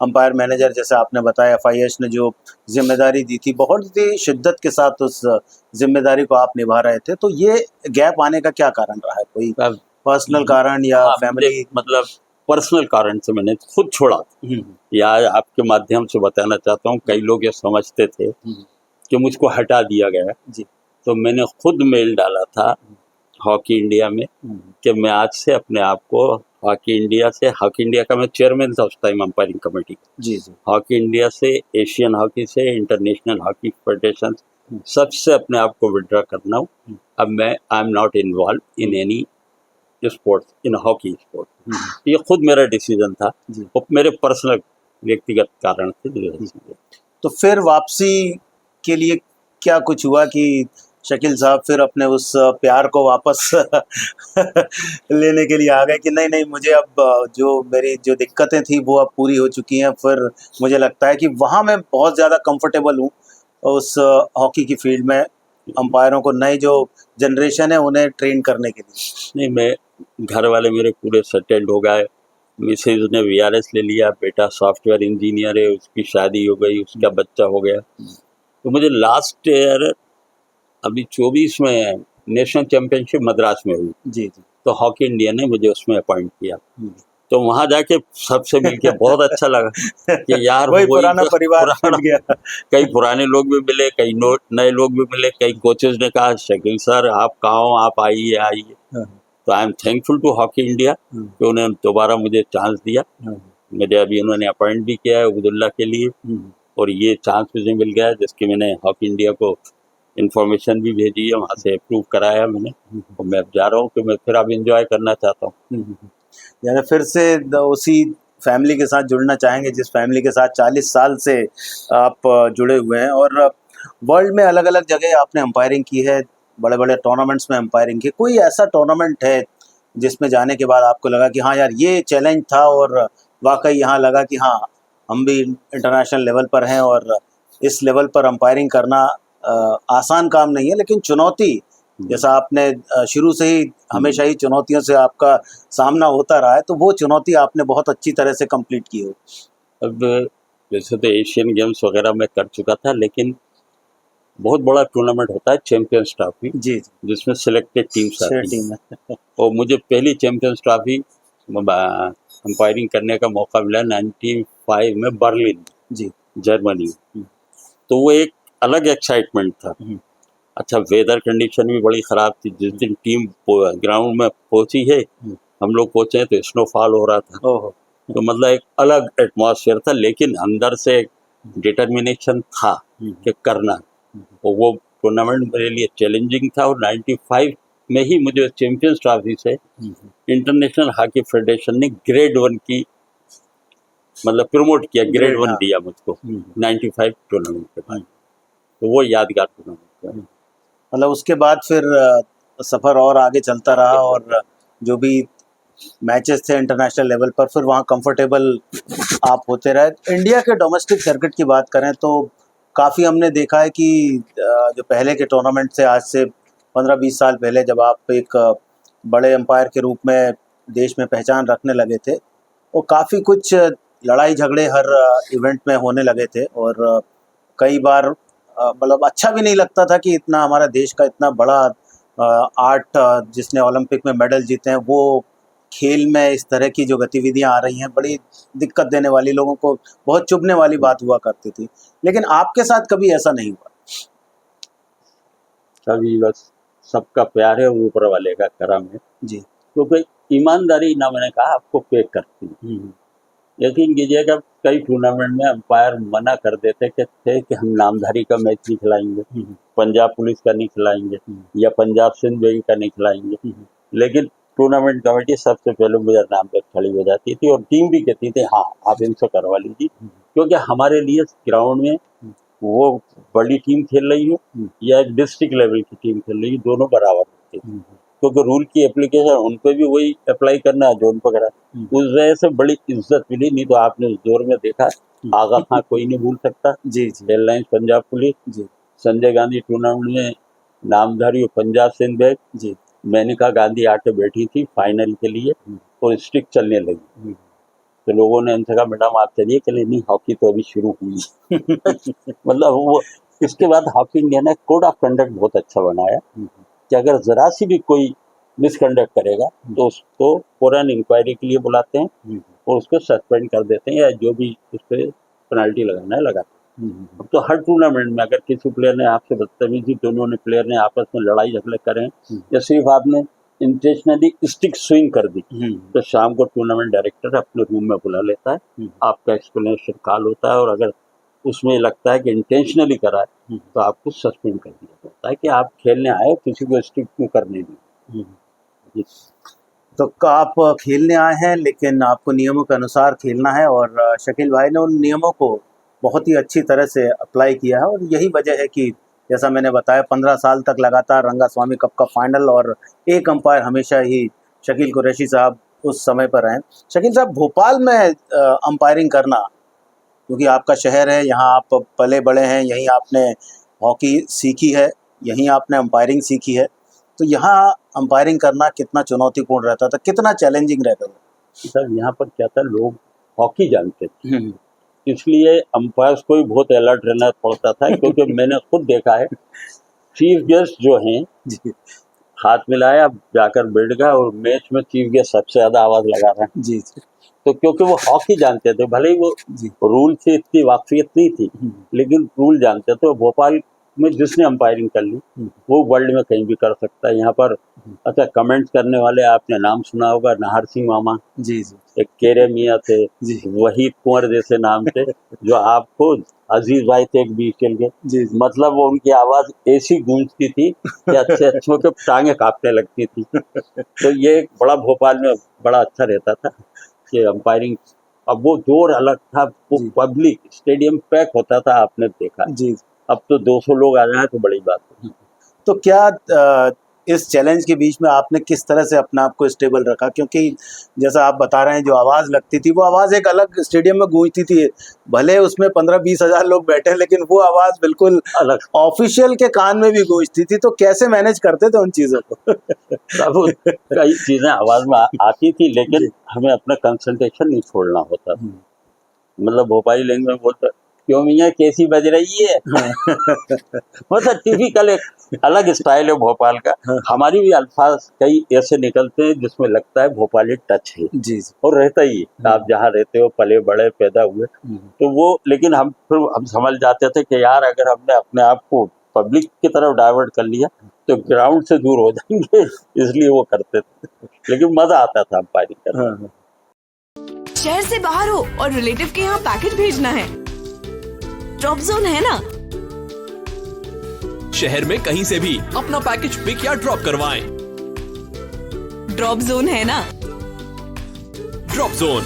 अंपायर मैनेजर जैसे आपने बताया FIH ने जो जिम्मेदारी दी थी बहुत ही शिद्दत के साथ उस जिम्मेदारी को आप निभा रहे थे। तो ये गैप आने का क्या कारण रहा है? कोई पर्सनल कारण या फैमिली? मतलब पर्सनल कारण से मैंने खुद छोड़ा, या आपके माध्यम से बताना चाहता हूँ, कई लोग ये समझते थे कि मुझको हटा दिया गया जी। तो मैंने खुद मेल डाला था हॉकी इंडिया में कि मैं आज से अपने आप को हॉकी इंडिया से, हॉकी इंडिया का मैं चेयरमैन था उस टाइम अंपायरिंग कमेटी, जी जी, हॉकी इंडिया से, एशियन हॉकी से, इंटरनेशनल हॉकी फेडरेशन सबसे अपने आप को विड्रॉ करना हूँ। अब मैं I am not involve in any sports, in hockey sport. ये खुद मेरा डिसीजन था, और मेरे पर्सनल व्यक्तिगत कारण से डिवोर्स हुआ। तो फिर वापसी के लिए क्या कुछ हुआ कि शकील साहब फिर अपने उस प्यार को वापस लेने के लिए आ गए कि नहीं नहीं, मुझे अब जो मेरी जो दिक्कतें थी वो अब पूरी हो चुकी हैं, फिर मुझे लगता है कि वहाँ मैं बहुत ज़्यादा कंफर्टेबल हूँ उस हॉकी की फील्ड में, अंपायरों को, नई जो जनरेशन है उन्हें ट्रेन करने के लिए। नहीं, मैं घर वाले मेरे पूरे सेटल्ड हो गए। मिसेज ने वीआरएस ले लिया, बेटा सॉफ्टवेयर इंजीनियर है, उसकी शादी हो गई, उसका बच्चा हो गया। तो मुझे लास्ट ईयर अभी 24 में नेशनल चैंपियनशिप मद्रास में हुई, जी जी। तो हॉकी इंडिया ने मुझे उसमें अपॉइंट किया। तो वहां जाके सबसे मिलके बहुत अच्छा लगा कि यार वही पुराना तो परिवार मिल गया। कई पुराने लोग भी मिले, कई नए लोग भी मिले, कई कोचेस ने कहा शकील सर आप कहाँ हो, आप आइए आइए। तो I am thankful to Hockey India कि उन्होंने दोबारा मुझे चांस दिया। मुझे अभी उन्होंने अपॉइंट भी किया है उबेदुल्ला के लिए, और ये चांस मुझे मिल गया है जिसकी मैंने हॉकी इंडिया को इन्फॉर्मेशन भी भेजी है, वहाँ से अप्रूव कराया मैंने, और मैं अब जा रहा हूँ कि मैं फिर अब इंजॉय करना चाहता हूँ। यानी फिर से उसी फैमिली के साथ जुड़ना चाहेंगे जिस फैमिली के साथ 40 साल से आप जुड़े हुए हैं, और वर्ल्ड में अलग अलग जगह आपने अंपायरिंग की है, बड़े बड़े टूर्नामेंट्स में अंपायरिंग की। कोई ऐसा टूर्नामेंट है जिसमें जाने के बाद आपको लगा कि हाँ यार ये चैलेंज था, और वाकई यहाँ लगा कि हाँ हम भी इंटरनेशनल लेवल पर हैं, और इस लेवल पर अंपायरिंग करना आसान काम नहीं है, लेकिन चुनौती, जैसा आपने शुरू से ही हमेशा ही चुनौतियों से आपका सामना होता रहा है, तो वो चुनौती आपने बहुत अच्छी तरह से कंप्लीट की हो। अब वैसे तो एशियन गेम्स वगैरह मैं कर चुका था, लेकिन बहुत बड़ा टूर्नामेंट होता है चैंपियंस ट्रॉफी, जी जिसमें सिलेक्टेड टीम्स आती टीम हैं। है। और मुझे पहली चैंपियंस ट्रॉफी अंपायरिंग करने का मौका मिला 95 में बर्लिन, जी जर्मनी। तो वो एक अलग एक्साइटमेंट था। अच्छा, वेदर कंडीशन भी बड़ी ख़राब थी जिस दिन टीम ग्राउंड में पहुंची है, हम लोग पहुंचे हैं तो स्नोफॉल हो रहा था। ओहो। तो मतलब एक अलग एटमॉस्फेयर था, लेकिन अंदर से डिटर्मिनेशन था कि करना। और वो टूर्नामेंट मेरे लिए चैलेंजिंग था, और 95 में ही मुझे चैंपियंस ट्रॉफी से इंटरनेशनल हॉकी फेडरेशन ने ग्रेड 1 की मतलब प्रमोट किया, ग्रेड 1 दिया मुझको 95 टूर्नामेंट के बाद। तो वो यादगार टूर्नामेंट था। मतलब उसके बाद फिर सफ़र और आगे चलता रहा, और जो भी मैचेस थे इंटरनेशनल लेवल पर, फिर वहाँ कंफर्टेबल आप होते रहे। इंडिया के डोमेस्टिक सर्किट की बात करें तो काफ़ी हमने देखा है कि जो पहले के टूर्नामेंट से आज से 15-20 साल पहले, जब आप एक बड़े एम्पायर के रूप में देश में पहचान रखने लगे थे, वो काफ़ी कुछ लड़ाई झगड़े हर इवेंट में होने लगे थे, और कई बार मतलब अच्छा भी नहीं लगता था कि इतना हमारा देश का इतना बड़ा आर्ट जिसने ओलंपिक में मेडल जीते हैं, वो खेल में इस तरह की जो गतिविधियां आ रही हैं, बड़ी दिक्कत देने वाली, लोगों को बहुत चुभने वाली बात हुआ करती थी। लेकिन आपके साथ कभी ऐसा नहीं हुआ? कभी बस सबका प्यार है, वो ऊपर वाले का करम है जी। क्योंकि ईमानदारी ना, मैंने कहा आपको पे करती है। यकीन कीजिएगा कई टूर्नामेंट में अंपायर मना कर देते थे कि हम नामधारी का मैच नहीं खिलाएंगे, पंजाब पुलिस का नहीं खिलाएंगे, या पंजाब सिंध बैंक का नहीं खिलाएंगे। लेकिन टूर्नामेंट कमेटी सबसे पहले मुझे नाम पे खड़ी हो जाती थी, और टीम भी कहती थी हाँ आप इनसे करवा लीजिए, क्योंकि हमारे लिए ग्राउंड में वो बड़ी टीम खेल रही हो या एक डिस्ट्रिक्ट लेवल की टीम खेल रही हो, दोनों बराबर होते हैं। क्योंकि रूल की एप्लीकेशन उन पर भी वही अप्लाई करना है जो उन पर करा। उस वजह से बड़ी इज्जत मिली। नहीं तो आपने उस दौर में देखा, आगा खां कोई नहीं भूल सकता, जी जी एयरलाइंस पंजाब पुलिस, जी संजय गांधी टूर्नामेंट में नामधारी पंजाब सिंध बैंक, जी मेनका गांधी आके बैठी थी फाइनल के लिए, और स्टिक चलने लगी। तो लोगों ने उनसे कहा मैडम आप चलिए, चलिए नहीं हॉकी तो अभी शुरू हुई। मतलब वो इसके बाद हॉकी इंडिया ने कोड ऑफ कंडक्ट बहुत अच्छा बनाया कि अगर जरा सी भी कोई मिसकंडक्ट करेगा तो उसको फौरन इंक्वायरी के लिए बुलाते हैं और उसको सस्पेंड कर देते हैं, या जो भी उस पर पेनल्टी लगाना है लगाते हैं। अब तो हर टूर्नामेंट में अगर किसी प्लेयर ने आपसे बदतमीजी, दोनों ने प्लेयर ने आपस में लड़ाई झगड़े करें, या सिर्फ आपने इंटेंशनली स्टिक स्विंग कर दी, तो शाम को टूर्नामेंट डायरेक्टर अपने रूम में बुला लेता है, आपका एक्सप्लेनेशन कॉल होता है, और अगर उसमें लगता है कि इंटेंशनली करा है तो आपको सस्पेंड कर दिया जाता है कि आप खेलने आए, किसी को स्टिक क्यों करने दी। तो आप खेलने आए हैं, लेकिन आपको नियमों के अनुसार खेलना है, और शकील भाई ने उन नियमों को बहुत ही अच्छी तरह से अप्लाई किया है। और यही वजह है कि जैसा मैंने बताया 15 साल तक लगातार रंगास्वामी कप का फाइनल, और एक अंपायर हमेशा ही शकील कुरैशी साहब उस समय पर रहे। शकील साहब, भोपाल में अंपायरिंग करना, क्योंकि आपका शहर है, यहाँ आप पले बड़े हैं, यहीं आपने हॉकी सीखी है, यहीं आपने अंपायरिंग सीखी है, तो यहाँ अंपायरिंग करना कितना चुनौतीपूर्ण रहता था, कितना चैलेंजिंग रहता था? सर यहाँ पर क्या था, लोग हॉकी जानते थे, इसलिए अंपायर्स को भी बहुत अलर्ट रहना पड़ता था, क्योंकि मैंने खुद देखा है चीफ गेस्ट जो हैं जी हाथ मिलाया, जाकर बैठ गया, और मैच में चीफ गेस्ट सबसे ज्यादा आवाज लगा रहा है। जी जी तो क्योंकि वो हॉकी जानते थे, भले ही वो जी रूल से इतनी वाकफियत नहीं थी, लेकिन रूल जानते थे। भोपाल में जिसने अंपायरिंग कर ली वो वर्ल्ड में कहीं भी कर सकता है। यहाँ पर अच्छा कमेंट्स करने वाले आपने नाम सुना होगा, नाहर सिंह मामा, जी जी एक केरे मियाँ थे, जी वहीद कुंवर जैसे नाम थे, जो आपको अजीज भाई थे एक बीचल के, जी मतलब वो उनकी आवाज ऐसी गूंजती थी कि अच्छे अच्छों के टांगे कांपने लगती थी। तो ये एक बड़ा भोपाल में बड़ा अच्छा रहता था कि अंपायरिंग, अब वो जोर अलग था, वो जी। पब्लिक स्टेडियम पैक होता था, आपने देखा। जी। अब तो 200 लोग आ जाए तो बड़ी बात है। तो क्या इस चैलेंज के बीच में आपने किस तरह से अपने आप को स्टेबल रखा? क्योंकि जैसा आप बता रहे हैं, जो आवाज़ लगती थी वो आवाज़ एक अलग स्टेडियम में गूंजती थी, भले उसमें 15-20 हज़ार लोग बैठे, लेकिन वो आवाज़ बिल्कुल अलग ऑफिशियल के कान में भी गूंजती थी। तो कैसे मैनेज करते थे उन चीज़ों को? सब कई चीजें आवाज में आती थी, लेकिन हमें अपना कंसंट्रेशन नहीं छोड़ना होता था। मतलब भोपाली लैंग्वेज में बोलते, क्यों मियाँ कैसी बज रही है? मतलब टिपिकल एक अलग स्टाइल है भोपाल का। हमारी भी अल्फाज कई ऐसे निकलते हैं जिसमें लगता है भोपाली टच है, जी और रहता ही है। आप जहाँ रहते हो, पले बड़े पैदा हुए, तो वो, लेकिन हम समझ जाते थे कि यार अगर हमने अपने आप को पब्लिक की तरफ डाइवर्ट कर लिया तो ग्राउंड से दूर हो जाएंगे, इसलिए वो करते थे। लेकिन मजा आता था अंपायरिंग करने। शहर से बाहर हो और रिलेटिव के यहाँ पैकेट भेजना है, ड्रॉप जोन है ना। शहर में कहीं से भी अपना पैकेज पिक या ड्रॉप करवाएं। ड्रॉप जोन है ना। Drop zone.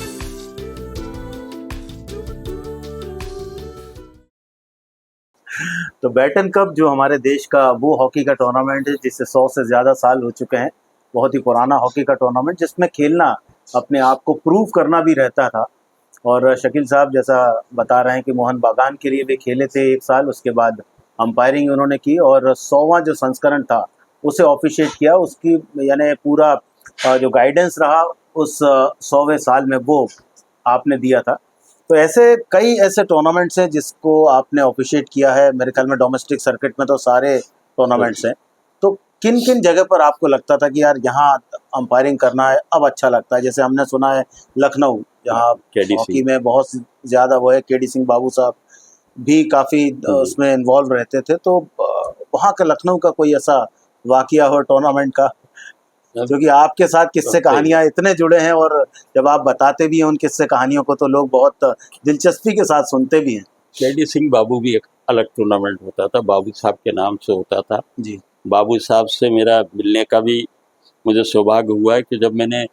तो बैटन कप जो हमारे देश का वो हॉकी का टूर्नामेंट है जिससे 100 से ज़्यादा साल हो चुके हैं, बहुत ही पुराना हॉकी का टूर्नामेंट, जिसमें खेलना अपने आप को प्रूव करना भी रहता था। और शकील साहब जैसा बता रहे हैं कि मोहन बागान के लिए भी खेले थे 1 साल, उसके बाद अंपायरिंग उन्होंने की, और 100वां जो संस्करण था उसे ऑफिशिएट किया। उसकी यानी पूरा जो गाइडेंस रहा उस 100वें साल में वो आपने दिया था। तो ऐसे कई ऐसे टूर्नामेंट्स हैं जिसको आपने ऑफिशिएट किया है। मेरे ख्याल में डोमेस्टिक सर्किट में तो सारे टूर्नामेंट्स हैं। तो किन किन जगह पर आपको लगता था कि यार यहाँ अंपायरिंग करना है, अब अच्छा लगता है? जैसे हमने सुना है लखनऊ, जहाँ हॉकी में बहुत ज़्यादा वो है, केडी सिंह बाबू साहब भी काफ़ी उसमें इन्वॉल्व रहते थे। तो वहाँ का लखनऊ का कोई ऐसा वाकया हो टूर्नामेंट का, क्योंकि आपके साथ किस्से कहानियाँ इतने जुड़े हैं, और जब आप बताते भी हैं उन किस्से कहानियों को तो लोग बहुत दिलचस्पी के साथ सुनते भी हैं। केडी सिंह बाबू भी एक अलग टूर्नामेंट होता था, बाबू साहब के नाम से होता था जी। बाबू साहब से मेरा मिलने का भी मुझे सौभाग्य हुआ है कि जब मैंने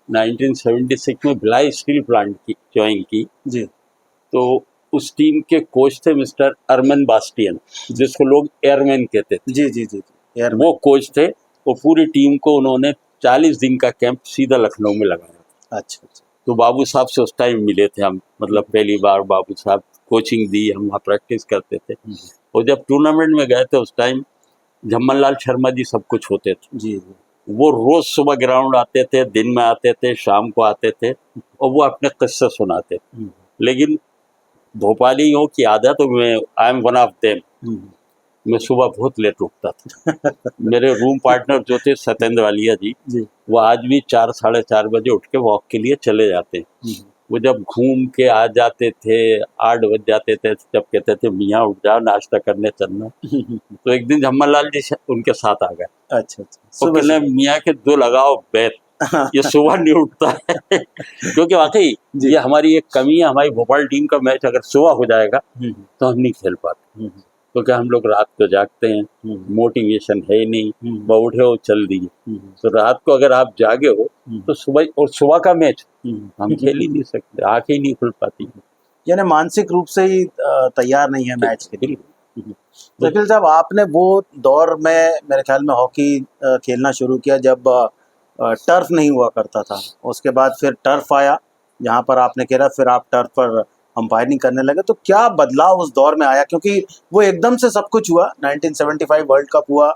1976 में भिलाई स्टील प्लांट की ज्वाइन की जी। तो उस टीम के कोच थे मिस्टर अरमन बास्टियन, जिसको लोग एयरमैन कहते थे। जी जी जी एयरमैन। वो कोच थे। वो पूरी टीम को उन्होंने 40 दिन का कैंप सीधा लखनऊ में लगाया। अच्छा। तो बाबू साहब से उस टाइम मिले थे हम, मतलब पहली बार बाबू साहब कोचिंग दी, हम वहाँ प्रैक्टिस करते थे। और जब टूर्नामेंट में गए थे उस टाइम झम्मन लाल शर्मा जी सब कुछ होते थे जी। वो रोज सुबह ग्राउंड आते थे, दिन में आते थे, शाम को आते थे, और वो अपने किस्से सुनाते। लेकिन भोपालियों की आदत, तो मैं I am one of them, मैं सुबह बहुत लेट उठता था। मेरे रूम पार्टनर जो थे सत्येंद्र वालिया जी, वो आज भी 4-4:30 बजे उठ के वॉक के लिए चले जाते हैं। वो जब घूम के आ जाते थे 8 बज जाते थे, जब कहते थे मियाँ उठ जाओ नाश्ता करने चलना। तो एक दिन झम्मन लाल जी उनके साथ आ गए। अच्छा। तो कहने मियाँ के 2 लगाओ बैत, ये सुबह नहीं उठता है। क्योंकि वाकई ये हमारी एक कमी है, हमारी भोपाल टीम का मैच अगर सुबह हो जाएगा तो हम नहीं खेल पाते। क्योंकि हम लोग रात को जागते हैं, मोटिवेशन है नहीं, वो उठे हो चल दिए। तो रात को अगर आप जागे हो तो सुबह का मैच हम खेल ही नहीं सकते, आंखें ही नहीं खुल पाती। यानी मानसिक रूप से ही तैयार नहीं है मैच के लिए। शकील साहब, आपने वो दौर में मेरे ख्याल में हॉकी खेलना शुरू किया जब टर्फ नहीं हुआ करता था, उसके बाद फिर टर्फ आया जहाँ पर आपने खेला, फिर आप टर्फ पर अंपायरिंग करने लगे। तो क्या बदलाव उस दौर में आया, क्योंकि वो एकदम से सब कुछ हुआ। 1975 वर्ल्ड कप हुआ,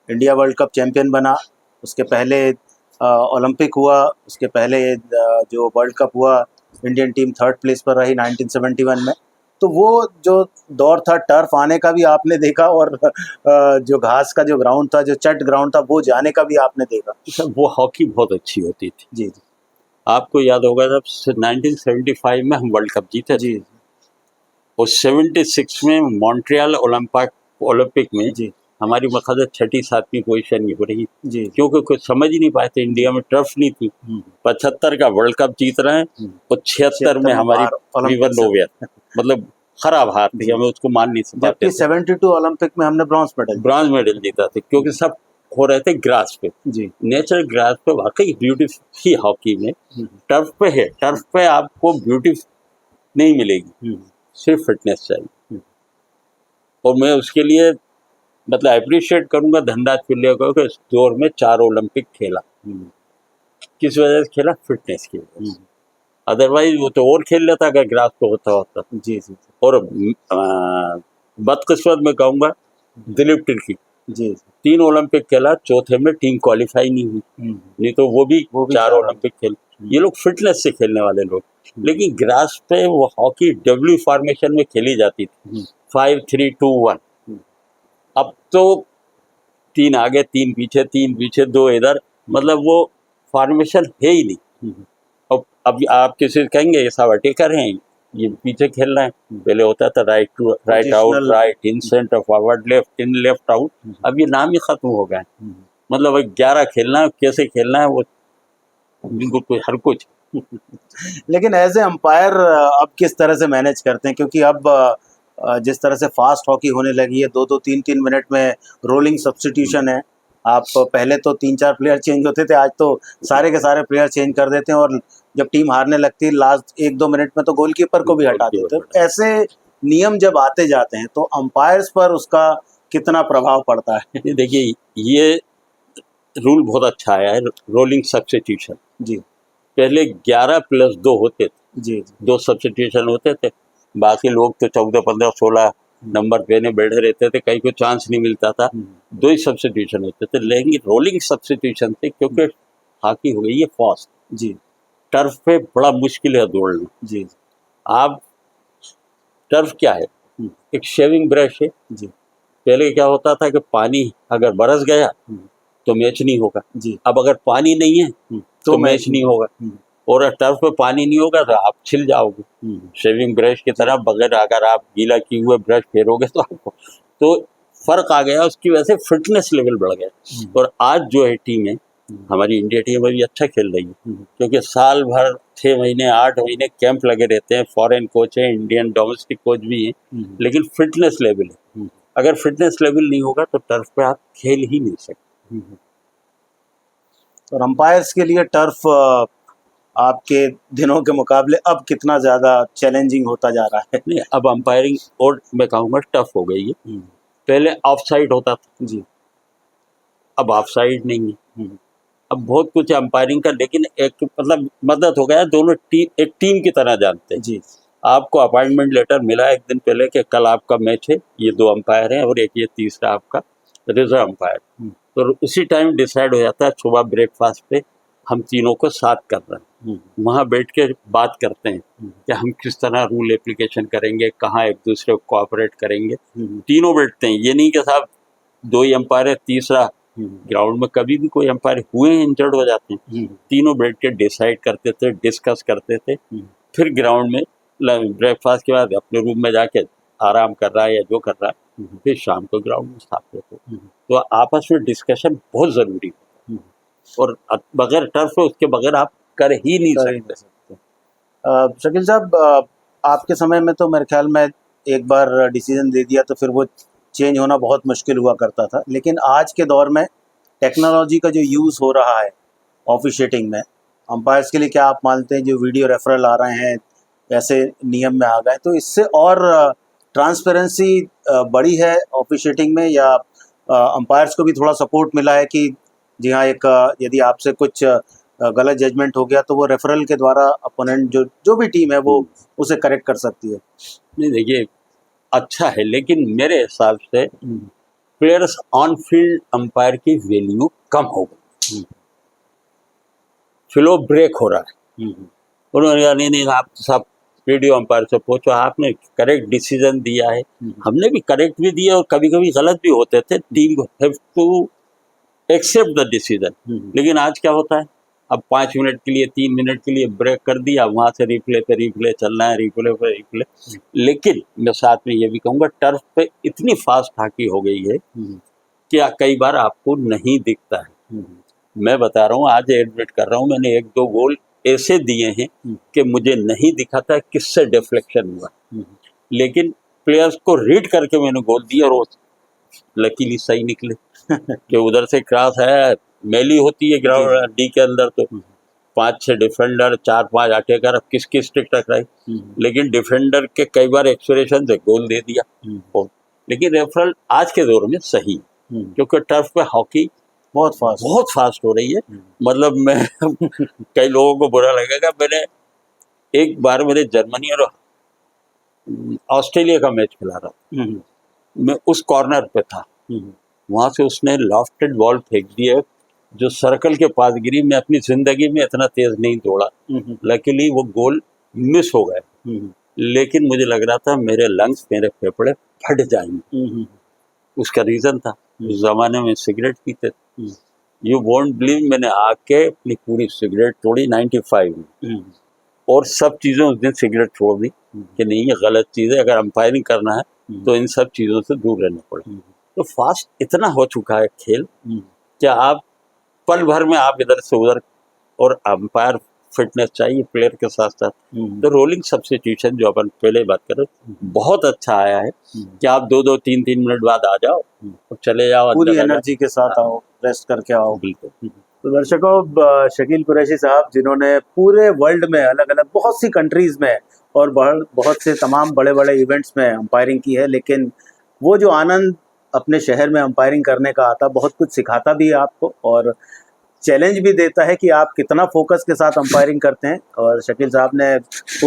इंडिया वर्ल्ड कप चैंपियन बना, उसके पहले ओलंपिक हुआ, उसके पहले जो वर्ल्ड कप हुआ इंडियन टीम 3rd प्लेस पर रही 1971 में। तो वो जो दौर था टर्फ आने का भी आपने देखा, और जो घास का जो ग्राउंड था, जो चट ग्राउंड था, वो जाने का भी आपने देखा। वो हॉकी बहुत अच्छी होती थी। जी जी आपको याद होगा जब 1975 में हम वर्ल्ड कप जीते जी और 76 में मॉन्ट्रियल ओलंपिक में जी हमारी मकसद 6ठी 7वीं पोजीशन ही हो रही, जी क्योंकि कुछ समझ ही नहीं पाए थे, इंडिया में टर्फ नहीं थी। 75 का वर्ल्ड कप जीत रहे हैं और 76 में हमारी विवन हो गया, मतलब खराब हार थी, हमें उसको मान नहीं सकते। जबकि 72 ओलंपिक में हमने ब्रॉन्ज मेडल जीता था, क्योंकि सब हो रहे थे ग्रास पे, जी नेचुरल ग्रास पे। वाकई ब्यूटी थी हॉकी में, टर्फ पे है, टर्फ पे आपको ब्यूटी नहीं मिलेगी, सिर्फ फिटनेस चाहिए। और मैं उसके लिए मतलब अप्रिशिएट करूंगा धनराज पिल्ले को कि इस दौर में 4 ओलंपिक खेला। किस वजह से खेला? फिटनेस की वजह से। अदरवाइज वो तो और खेल लेता अगर ग्रास पे होता। जी जी और बदकिस्मत में कहूँगा दिलीप तिर्की जी 3 ओलंपिक खेला, चौथे में टीम क्वालिफाई नहीं हुई, नहीं तो वो भी 4 ओलंपिक खेल। ये लोग फिटनेस से खेलने वाले लोग, लेकिन ग्रास पे वो हॉकी डब्ल्यू फॉर्मेशन में खेली जाती थी, 5-3-2-1। अब तो 3 आगे 3 पीछे, 3 पीछे 2 इधर, मतलब वो फॉर्मेशन है ही नहीं। अब आप किसी से कहेंगे ये सब अटैकर हैं, ये पीछे खेल रहे हैं। पहले होता था right out, right in, centre forward, left in, left out. अब ये नाम ही खत्म हो गए। मतलब 11 खेलना है, कैसे खेलना है वो बिल्कुल हर कुछ। लेकिन एज ए अंपायर अब किस तरह से मैनेज करते हैं, क्योंकि अब जिस तरह से फास्ट हॉकी होने लगी है, 2-2 3-3 मिनट में रोलिंग सब्स्टिट्यूशन है। आप पहले तो 3-4 प्लेयर चेंज होते थे, आज तो सारे के सारे प्लेयर चेंज कर देते हैं, और जब टीम हारने लगती है लास्ट 1-2 मिनट में तो गोलकीपर को भी हटा देते हैं। ऐसे नियम जब आते जाते हैं तो अंपायर्स पर उसका कितना प्रभाव पड़ता है? देखिए, ये रूल बहुत अच्छा आया है, रोलिंग सब्स्टिट्यूशन। जी, पहले 11+2 होते थे, जी 2 सब्स्टिट्यूशन होते थे, बाकी लोग तो 14, 15, 16 नंबर पेने बैठे रहते थे, कहीं को चांस नहीं मिलता था। 2 ही सब्स्टिट्यूशन होते थे, लेकिन रोलिंग सब्स्टिट्यूशन थे, क्योंकि हॉकी हो गई है फास्ट। जी, टर्फ पे बड़ा मुश्किल है दौड़ना। जी, आप टर्फ क्या है? एक शेविंग ब्रश है। जी, पहले क्या होता था कि पानी अगर बरस गया तो मैच नहीं होगा। जी, अब अगर पानी नहीं है तो मैच नहीं होगा, और टर्फ पे पानी नहीं होगा तो आप छिल जाओगे। शेविंग ब्रश की तरह बगैर अगर आप गीला किए हुए ब्रश फेरोगे तो आपको, तो फर्क आ गया। उसकी वजह से फिटनेस लेवल बढ़ गया। और आज जो है टीम है, हमारी इंडिया टीम अभी अच्छा खेल रही है, क्योंकि साल भर 6 महीने 8 महीने कैंप लगे रहते हैं, फॉरेन कोच है, इंडियन डोमेस्टिक कोच भी है, लेकिन फिटनेस लेवल है। अगर फिटनेस लेवल नहीं होगा तो टर्फ पे आप खेल ही नहीं सकते। और अंपायर्स के लिए टर्फ आपके दिनों के मुकाबले अब कितना ज़्यादा चैलेंजिंग होता जा रहा है? नहीं, अब अंपायरिंग और मैं कहूँगा टफ हो गई है। पहले ऑफ साइड होता था जी, अब ऑफ साइड नहीं है। अब बहुत कुछ अंपायरिंग का, लेकिन एक मतलब मदद हो गया, दोनों टीम एक टीम की तरह जानते हैं। जी, आपको अपॉइंटमेंट लेटर मिला एक दिन पहले कि कल आपका मैच है, ये 2 अंपायर हैं और एक ये तीसरा आपका रिजर्व अंपायर। तो उसी टाइम डिसाइड हो जाता है, सुबह ब्रेकफास्ट पे हम तीनों को साथ कर रहे हैं, वहाँ बैठ के बात करते हैं कि हम किस तरह रूल एप्लीकेशन करेंगे, कहाँ एक दूसरे को कोऑपरेट करेंगे। तीनों बैठते हैं, ये नहीं कि साहब 2 ही अंपायर है, तीसरा ग्राउंड में कभी भी कोई अंपायर हुए इंजर्ड हो जाते हैं। तीनों बैठ के डिसाइड करते थे, डिस्कस करते थे। फिर ग्राउंड में ब्रेकफास्ट के बाद अपने रूम में जाके आराम कर रहा है या जो कर रहा है, फिर शाम को ग्राउंड में साथ रहते। तो आपस में डिस्कशन बहुत ज़रूरी है, और बगैर टर्फ है उसके बगैर आप कर ही नहीं सकते। शकील साहब, आपके समय में तो मेरे ख्याल में एक बार डिसीजन दे दिया तो फिर वो चेंज होना बहुत मुश्किल हुआ करता था। लेकिन आज के दौर में टेक्नोलॉजी का जो यूज़ हो रहा है ऑफिशिएटिंग में, अंपायर्स के लिए क्या आप मानते हैं जो वीडियो रेफरल आ रहे हैं ऐसे नियम में आ गए, तो इससे और ट्रांसपेरेंसी बढ़ी है ऑफिशिएटिंग में, या अंपायर्स को भी थोड़ा सपोर्ट मिला है कि जी हाँ, एक यदि आपसे कुछ गलत जजमेंट हो गया तो वो रेफरल के द्वारा अपोनेंट जो भी टीम है वो उसे करेक्ट कर सकती है? नहीं देखिए, अच्छा है, लेकिन मेरे हिसाब से प्लेयर्स ऑन फील्ड अंपायर की वैल्यू कम हो गई। फ्लो ब्रेक हो रहा है। उन्होंने कहा नहीं आप सब वीडियो अंपायर से पूछो, आपने करेक्ट डिसीजन दिया है। हमने भी करेक्ट भी दिया और कभी कभी गलत भी होते थे। Team have to accept the decision. लेकिन आज क्या होता है, अब 5 मिनट के लिए 3 मिनट के लिए ब्रेक कर दिया, वहाँ से रिप्ले पे रिप्ले चलना है, रिप्ले पे रिप्ले। लेकिन मैं साथ में ये भी कहूँगा, टर्फ पे इतनी फास्ट हॉकी हो गई है कि कई बार आपको नहीं दिखता है। मैं बता रहा हूँ, आज एडमिट कर रहा हूँ, मैंने 1-2 गोल ऐसे दिए हैं कि मुझे नहीं दिखा था किससे डिफ्लेक्शन हुआ, लेकिन प्लेयर्स को रीड करके मैंने गोल दिया और वो लकीली सही निकले। कि उधर से क्रॉस है, मैली होती है ग्राउंड डी के अंदर, तो 5-6 डिफेंडर 4-5 अटैकर, अब किसकी स्टिक टकराई, लेकिन डिफेंडर के कई बार एक्सप्रेशन से गोल दे दिया। लेकिन रेफरल आज के दौर में सही है, क्योंकि टर्फ पे हॉकी बहुत फास्ट हो रही है। मतलब मैं कई लोगों को बुरा लगेगा, मैंने एक बार मेरे जर्मनी और ऑस्ट्रेलिया का मैच खिला रहा था, मैं उस कॉर्नर पे था, वहाँ से उसने लॉफ्टेड बॉल फेंक दी है जो सर्कल के पास गिरी। मैं अपनी जिंदगी में इतना तेज नहीं दौड़ा, लकीली वो गोल मिस हो गए। लेकिन मुझे लग रहा था मेरे लंग्स, मेरे फेफड़े फट जाएंगे। उसका रीज़न था, उस ज़माने में सिगरेट पीते थे। यू वोंट बिलीव, मैंने आके अपनी पूरी सिगरेट तोड़ी 95 में, और सब चीज़ें उस दिन सिगरेट छोड़ दी कि नहीं ये गलत चीज़ है, अगर अंपायरिंग करना है तो इन सब चीज़ों से दूर रहना पड़ेगा। तो फास्ट इतना हो चुका है खेल, क्या आप पल भर में आप इधर से उधर, और अंपायर फिटनेस चाहिए प्लेयर के साथ साथ। तो रोलिंग सब्स्टिट्यूशन जो अपन पहले बात कर रहे बहुत अच्छा आया है कि आप 2-2 3-3 मिनट बाद आ जाओ और चले जाओ, पूरी एनर्जी के साथ आओ, रेस्ट करके आओ। बिल्कुल। तो दर्शकों, शकील कुरैशी साहब जिन्होंने पूरे वर्ल्ड में अलग अलग बहुत सी कंट्रीज़ में और बहुत से तमाम बड़े बड़े इवेंट्स में अंपायरिंग की है, लेकिन वो जो आनंद अपने शहर में अंपायरिंग करने का आता, बहुत कुछ सिखाता भी है आपको और चैलेंज भी देता है कि आप कितना फोकस के साथ अंपायरिंग करते हैं। और शकील साहब ने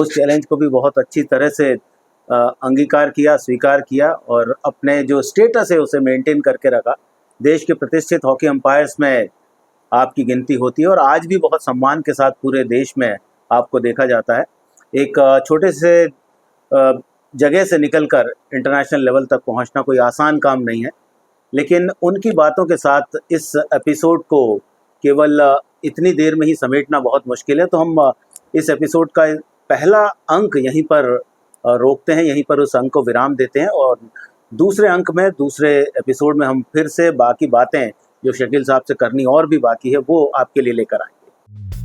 उस चैलेंज को भी बहुत अच्छी तरह से अंगीकार किया, स्वीकार किया और अपने जो स्टेटस है उसे मेंटेन करके रखा। देश के प्रतिष्ठित हॉकी अंपायर्स में आपकी गिनती होती है और आज भी बहुत सम्मान के साथ पूरे देश में आपको देखा जाता है। एक छोटे से जगह से निकलकर इंटरनेशनल लेवल तक पहुंचना कोई आसान काम नहीं है, लेकिन उनकी बातों के साथ इस एपिसोड को केवल इतनी देर में ही समेटना बहुत मुश्किल है। तो हम इस एपिसोड का पहला अंक यहीं पर रोकते हैं, यहीं पर उस अंक को विराम देते हैं और दूसरे अंक में, दूसरे एपिसोड में हम फिर से बाकी बातें जो शकील साहब से करनी और भी बाकी है वो आपके लिए लेकर आएंगे।